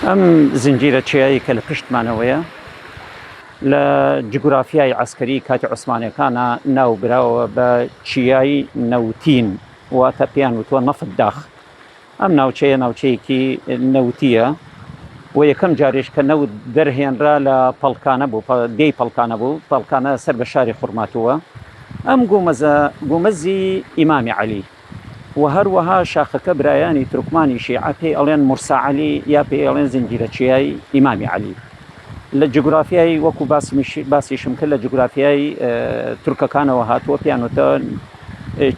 ئەم زنجیرە چیایی کە لە پشتمانەوەیە لە جغرافیای عسکەری کاتی عوسمانیەکانە ناوبراوە بە چیایی نەوتین، واتە پێیان وتووە نەفت داخ. ئەم ناوچەیە ناوچەیەکی نەوتیە و یەکەم جارێش کە نەوت دەرهێنرا لە پەڵکانە بوو، دێی پەڵکانە بوو، پەڵکانە سەر بە شاری خوڕماتووە. ئەم گومەزی ئیمامی عەلی و هەروەها شاخەکە برایانی تورکمانی شیعە پێی ئەڵێن مورسا عەلی یا پێی ئەڵێن زنجیرە چیایی ئیمامی عەلی. لە جغرافیای وەکو باسیشم کرد لە جغرافیای تورکەکانەوە هاتووە، پێیان وتە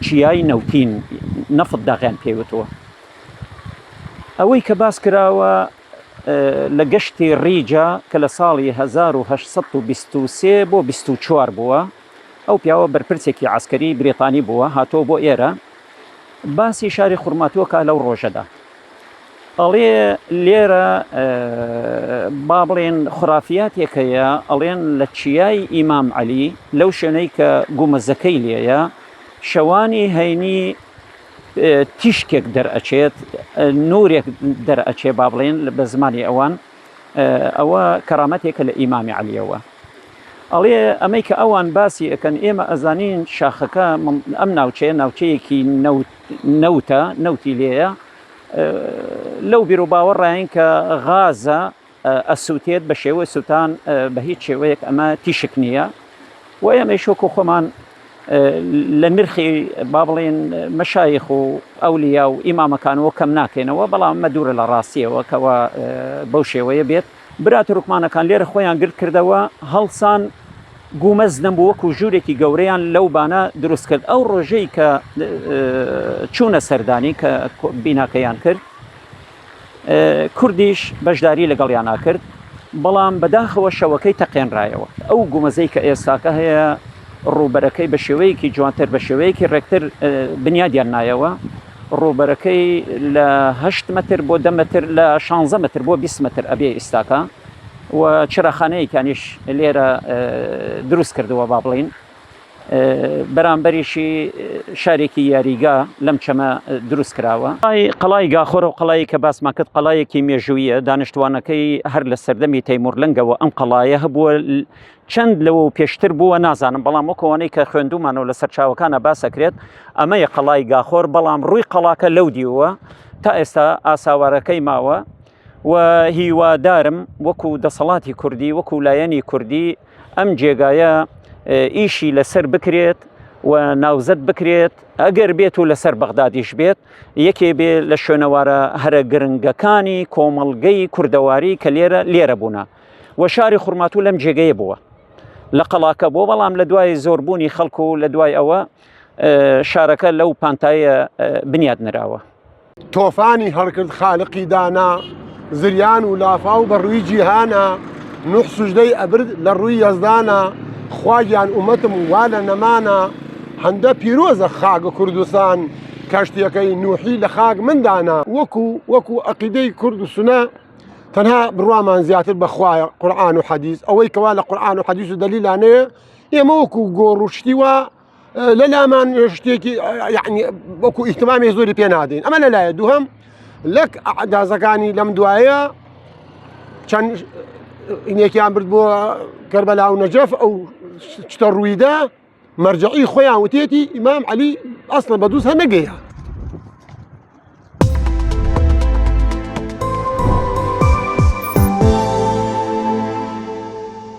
چیایی نەوتین، نەفت داغیان پێیوتووە. ئەوەی کە باس کراوە لە گەشتی ڕیجا کە لە ساڵی 1823 بۆ 24 بووە، ئەو پیاوە بەرپرسێکی عسکەری بریتانی بووە، هاتۆ بۆ ئێرە باسی شاری خوڕماتووە کە لەو ڕۆژەدا ئەڵێ لێرە با بڵێن خورافیاتێکەیە، ئەڵێن لە چیای ئیمام عەلی لەو شوێنەی کە گومەزەکەی لێیە شەوانی هەینی تیشکێک دەرئەچێت، نورێک دەرئەچێ با بڵێن بە زمانی ئەوان، ئەوە کەرامەتێکە لە ئیمامی عەلیەوە. ئەڵێ ئەمەی کە ئەوان باسی ئەکەن ئێمە ئەزانین شاخەکە ئەم ناوچەیە ناوچەیەکی نەوتی لێیە، لەو بیر و باوەڕایین کە غازە ئەسووتێت بە شێوەی سووتان بە هیچ شێوەیەک ئەمە تیشک نییە و ئێمە شۆکو خۆمان لە نرخی با بڵێن مەشایخ و ئەولیا و ئیمامەکانەوە کەم ناکەینەوە، بەڵام ئەمە دوورە لە ڕاستیەوە کەەوە بەو شێوەیە بێت. برا تورکمانەکان لێرە خۆیان گرت کردەوە، هەڵسان گومەز نەبوو وەکو ژوورێکی گەورەیان لەو بانە دروست کرد. ئەو ڕۆژەی کە چوونە سەردانی کە بیناکەیان کرد، کوردیش بەشداری لەگەڵیانە کرد، بەڵام بەداخەوە شەوەکەی تەقێنرایەوە. ئەو گومەزەی کە ئێستاکە هەیە ڕووبەرەکەی بە شێوەیەکی جوانتر بە شێوەیەکی ڕێکتر بنیادیان نایەوە، ڕووبەرەکەی لە 8 متر بۆ 10 متر لە 16 متر بۆ 20 متر ئەبێ ئێستاکە و چرەخانەیەکانیش لێرە دروست کردەوە با بڵین، بەرامبەریشی شارێکی یاریگا لەم چەمە دروست کراوە. قەڵای گاخۆر و قەڵایی کە باسمان کرد قەڵایەکی مێژوویە، دانیشتوانەکەی هەر لە سەردەمی تەیموورلەنگەوە ئەم قەڵایە هەبووە، چەند لەوە پێشتر بووە نازانم، بەڵام وەکەوانەی کە خوێندومانەوە لە سەرچاوەکانە باسەکرێت ئەمەیە قەڵای گاخۆر، بەڵام ڕووی قەڵاکە لەو دیوە تا ئێستا ئاساوارەکەی ماوە و هیوادارم وەکو دەسەڵاتی کوردی وەکو لایەنی کوردی ئەم جێگایە ئیشی لەسەر بکرێت و ناوزەت بکرێت، ئەگەر بێت و لەسەر بەغدادیش بێت، یەکێ بێ لە شوێنەوارە هەرە گرنگەکانی کۆمەڵگەی کوردەواری کە لێرە بوونە و شاری خوڕماتوو لەم جێگەیە بووە لە قەڵاکە بۆ، بەڵام لە دوای زۆربوونی خەڵکو و لە دوای ئەوە شارەکە لەو پانتایە بنیاد نراوە. تۆفانی هەڵکرد خالقی دانا، زریان و لافا و بەڕووی جیهانە، نوح سوژدەی ئەبرد لە ڕووی یەزدانە، خواگیان ئومەتم وا لە نەمانە، هەندە پیرۆزە خاگە کوردستان، کەشتیەکەی نوحی لە خاک مندانە. وەکو عەقیدەی کورد و سونە تەنها بڕوامان زیاتر بەخوایە قورئان و حەدیث، ئەوەی کەوا لە قورئان و حەدیث و دەلیلانەیە ئێمە وەکو گۆڕ و شتیوە لە لامان شتێکی یعنی وەکو ئیحتیمامی زۆری پێ نادەین. ئەمە لەلایە دووهەم لەک ئەعدازەکانی لەم دوایە چەند ئینێکیان برد بۆ کەربەلا و نەجەف، ئەو شتە ڕوویدا مەرجعی خۆیان وتێتی ئیمام عەلی ئەسڵەن بەدروست هەر نەگەیە.